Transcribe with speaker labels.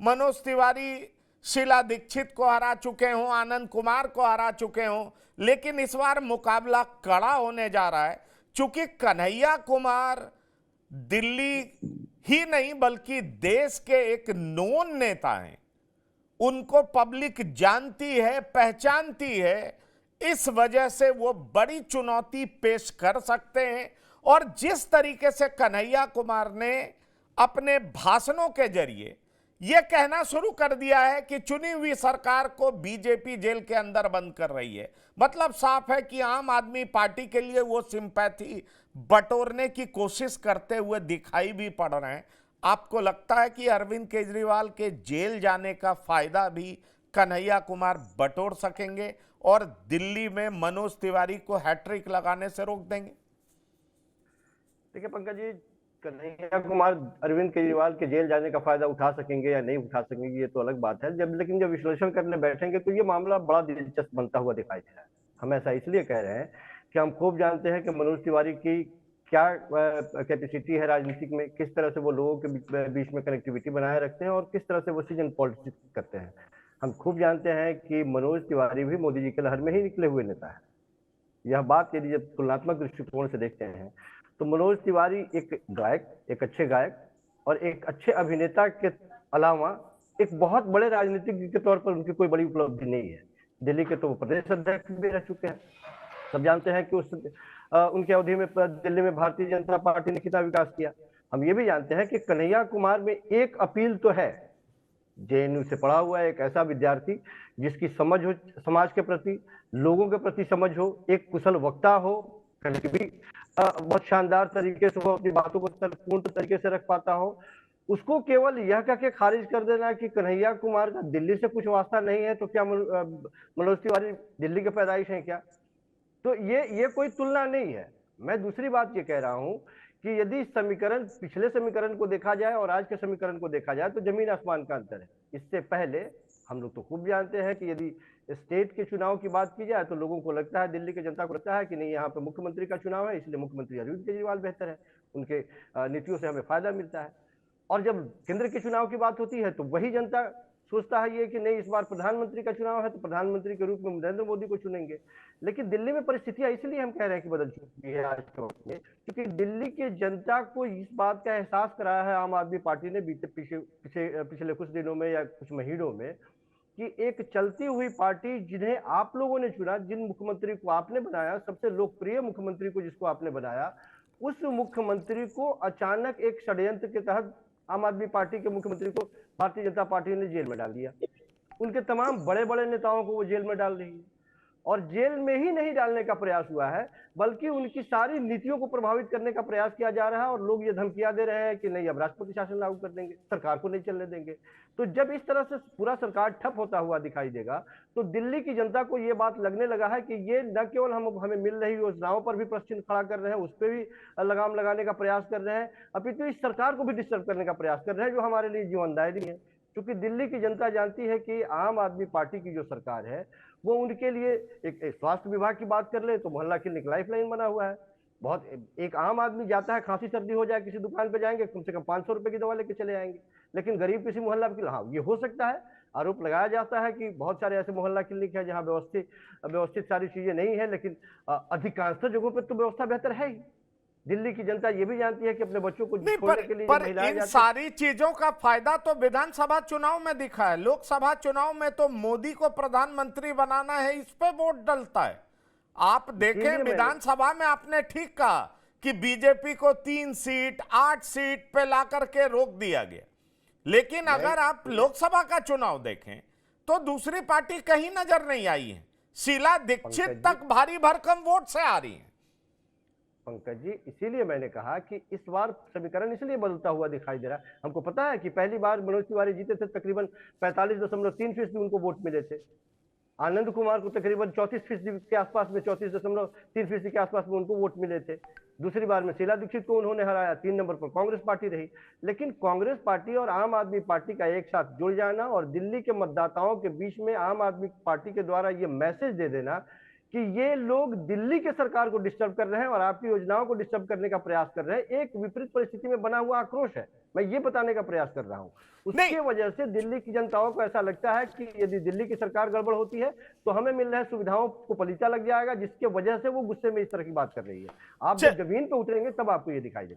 Speaker 1: मनोज तिवारी शीला दीक्षित को हरा चुके हों, आनंद कुमार को हरा चुके हों, लेकिन इस बार मुकाबला कड़ा होने जा रहा है। चूंकि कन्हैया कुमार दिल्ली ही नहीं बल्कि देश के एक नोन नेता हैं, उनको पब्लिक जानती है, पहचानती है, इस वजह से वो बड़ी चुनौती पेश कर सकते हैं। और जिस तरीके से कन्हैया कुमार ने अपने भाषणों के जरिए यह कहना शुरू कर दिया है कि चुनी हुई सरकार को बीजेपी जेल के अंदर बंद कर रही है, मतलब साफ है कि आम आदमी पार्टी के लिए वो सिंपैथी बटोरने की कोशिश करते हुए दिखाई भी पड़ रहे हैं। आपको लगता है कि अरविंद केजरीवाल के जेल जाने का फायदा भी कन्हैया कुमार बटोर सकेंगे और दिल्ली में मनोज तिवारी को हैट्रिक लगाने से रोक देंगे?
Speaker 2: देखिए पंकज जी, कन्हैया कुमार अरविंद केजरीवाल के जेल जाने का फायदा उठा सकेंगे या नहीं उठा सकेंगे ये तो अलग बात है। लेकिन जब विश्लेषण करने बैठेंगे तो ये मामला बड़ा दिलचस्प बनता हुआ दिखाई दे रहा है। हम ऐसा इसलिए कह रहे हैं कि हम खूब जानते हैं कि मनोज तिवारी की क्या कैपेसिटी है राजनीतिक में, किस तरह से वो लोगों के बीच में कनेक्टिविटी बनाए रखते हैं और किस तरह से वो सीजन पॉलिटिक्स करते हैं। हम खूब जानते हैं कि मनोज तिवारी भी मोदी जी के लहर में ही निकले हुए नेता है। यह बात यदि जब तुलनात्मक दृष्टिकोण से देखते हैं तो मनोज तिवारी एक गायक, एक अच्छे गायक और एक अच्छे अभिनेता के अलावा एक बहुत बड़े राजनीतिज्ञ के तौर पर उनकी कोई बड़ी उपलब्धि नहीं है। दिल्ली के तो वो प्रदेश अध्यक्ष भी रह चुके हैं। सब जानते हैं कि उनके अवधि में दिल्ली में भारतीय जनता पार्टी ने कितना विकास किया। हम ये भी जानते हैं कि कन्हैया कुमार में एक अपील तो है, जेएनयू से पढ़ा हुआ है, एक ऐसा विद्यार्थी जिसकी समझ हो समाज के प्रति, लोगों के प्रति समझ हो, एक कुशल वक्ता हो, कहीं भी बहुत शानदार तरीके से वो अपनी बातों को तर्कपूर्ण तरीके से रख पाता हो। उसको केवल यह कह के खारिज कर देना कि कन्हैया कुमार का दिल्ली से कुछ वास्ता नहीं है, तो क्या मनोज तिवारी दिल्ली के पैदाइश है क्या? तो ये कोई तुलना नहीं है। मैं दूसरी बात ये कह रहा हूं कि यदि समीकरण, पिछले समीकरण को देखा जाए और आज के समीकरण को देखा जाए तो जमीन आसमान का अंतर है। इससे पहले हम लोग तो खूब जानते हैं कि यदि स्टेट के चुनाव की बात की जाए तो लोगों को लगता है, दिल्ली की जनता को लगता है कि नहीं, यहाँ पे मुख्यमंत्री का चुनाव है, इसलिए मुख्यमंत्री अरविंद केजरीवाल बेहतर है, उनके नीतियों से हमें फायदा मिलता है। और जब केंद्र के चुनाव की बात होती है तो वही जनता सोचता है ये कि नहीं, इस बार प्रधानमंत्री का चुनाव है तो प्रधानमंत्री के रूप में नरेंद्र मोदी को चुनेंगे। लेकिन दिल्ली में परिस्थितियां इसलिए हम कह रहे हैं कि बदल चुकी है आज के वक्त में, क्योंकि दिल्ली की जनता को इस बात का एहसास कराया है आम आदमी पार्टी ने पिछले कुछ दिनों में या कुछ महीनों में कि एक चलती हुई पार्टी जिन्हें आप लोगों ने चुना, जिन मुख्यमंत्री को आपने बनाया, सबसे लोकप्रिय मुख्यमंत्री को जिसको आपने बनाया, उस मुख्यमंत्री को अचानक एक षड्यंत्र के तहत आम आदमी पार्टी के मुख्यमंत्री को भारतीय जनता पार्टी ने जेल में डाल दिया। उनके तमाम बड़े बड़े नेताओं को वो जेल में डाल रही है। और जेल में ही नहीं डालने का प्रयास हुआ है, बल्कि उनकी सारी नीतियों को प्रभावित करने का प्रयास किया जा रहा है। और लोग ये धमकियां दे रहे हैं कि नहीं, अब राष्ट्रपति शासन लागू कर देंगे, सरकार को नहीं चलने देंगे। तो जब इस तरह से पूरा सरकार ठप होता हुआ दिखाई देगा तो दिल्ली की जनता को ये बात लगने लगा है कि ये न केवल हमें मिल रही योजनाओं पर भी प्रश्न खड़ा कर रहे हैं, उस पर भी लगाम लगाने का प्रयास कर रहे हैं, अपितु इस सरकार को भी डिस्टर्ब करने का प्रयास कर रहे हैं, जो हमारे लिए जीवनदायी है। क्योंकि दिल्ली की जनता जानती है कि आम आदमी पार्टी की जो सरकार है वो उनके लिए एक स्वास्थ्य विभाग की बात कर ले तो मोहल्ला क्लिनिक लाइफलाइन बना हुआ है। बहुत एक आम आदमी जाता है, खांसी सर्दी हो जाए, किसी दुकान पे जाएंगे, कम से कम 500 रुपए की दवा लेके चले आएंगे। लेकिन गरीब किसी मोहल्ला की, हाँ ये हो सकता है, आरोप लगाया जाता है कि बहुत सारे ऐसे मोहल्ला क्लिनिक है जहाँ व्यवस्थित सारी चीजें नहीं है, लेकिन अधिकांश जगहों पर तो व्यवस्था बेहतर है ही। दिल्ली की जनता ये भी जानती है कि अपने बच्चों को छोड़ने के लिए
Speaker 1: पर इन सारी चीजों का फायदा तो विधानसभा चुनाव में दिखा है। लोकसभा चुनाव में तो मोदी को प्रधानमंत्री बनाना है, इस पे वोट डलता है। आप देखें, विधानसभा में आपने ठीक कहा कि बीजेपी को 3 सीट 8 सीट पे ला करके रोक दिया गया, लेकिन अगर आप लोकसभा का चुनाव देखें तो दूसरी पार्टी कहीं नजर नहीं आई है। शीला दीक्षित तक भारी भरकम वोट से आ रही है।
Speaker 2: पंकज जी, इसीलिए मैंने कहा कि इस बार समीकरण इसलिए बदलता हुआ दिखाई दे रहा है। हमको पता है कि पहली बार मनोज तिवारी जीते थे, तकरीबन 45.3% उनको वोट मिले थे। आनंद कुमार को तकरीबन 34% के आसपास में, 34.3% के आसपास में उनको वोट मिले थे। दूसरी बार में शीला दीक्षित को उन्होंने हराया। 3 नंबर पर कांग्रेस पार्टी रही। लेकिन कांग्रेस पार्टी और आम आदमी पार्टी का एक साथ जुड़ जाना और दिल्ली के मतदाताओं के बीच में आम आदमी पार्टी के द्वारा ये मैसेज दे देना कि ये लोग दिल्ली के सरकार को डिस्टर्ब कर रहे हैं और आपकी योजनाओं को डिस्टर्ब करने का प्रयास कर रहे हैं, एक विपरीत परिस्थिति में बना हुआ आक्रोश है। मैं ये बताने का प्रयास कर रहा हूँ।
Speaker 1: नहीं।
Speaker 2: उसके वजह से दिल्ली की जनताओं को ऐसा लगता है कि यदि दिल्ली की सरकार गड़बड़ होती है तो हमें मिल रहे सुविधाओं को पलीता लग जाएगा, जिसके वजह से वो गुस्से में इस तरह की बात कर रही है। आप
Speaker 1: च-
Speaker 2: जब जमीन पे उतरेंगे तब आपको ये दिखाई देगा।